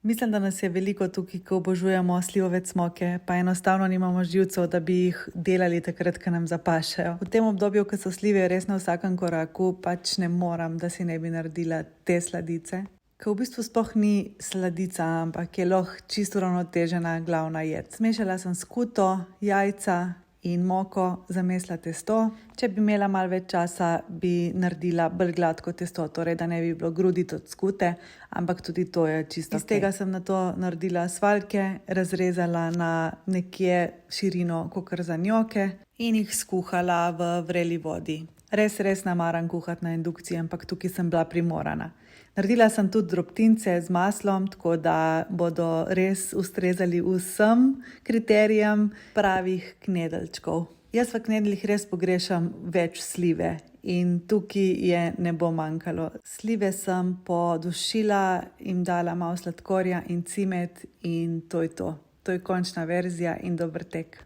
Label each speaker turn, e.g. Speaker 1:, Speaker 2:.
Speaker 1: Mislim, da nas je veliko tukaj, ko obožujemo slivove cmoke, pa enostavno nimamo živcev, da bi jih delali takrat, ko nam zapašejo. V tem obdobju, ko so slive res na vsakem koraku, pač ne moram, da si ne bi naredila te sladice. Ko v bistvu sploh ni sladica, ampak je lahko čisto uravnotežena glavna jed. Zmešala sem skuto, jajca in moko, zamesila testo. Če bi imela malo več časa, bi naredila bolj gladko testo, torej da ne bi bilo grudito od skute, ampak tudi to je čisto. Iz tega sem nato naredila svaljke, razrezala na nekje širino kakor za njoke in jih skuhala v vreli vodi. Res ne maram kuhati na indukciji, ampak tukaj sem bila primorana. Naredila sem tudi drobtince z maslom, tako da bodo res ustrezali vsem kriterijem pravih knedeljčkov. Jaz v knedeljih res pogrešam več slive in tukaj je ne bo manjkalo. Slive sem podušila, jim dala malo sladkorja in cimet in to je to. To je končna verzija in dober tek.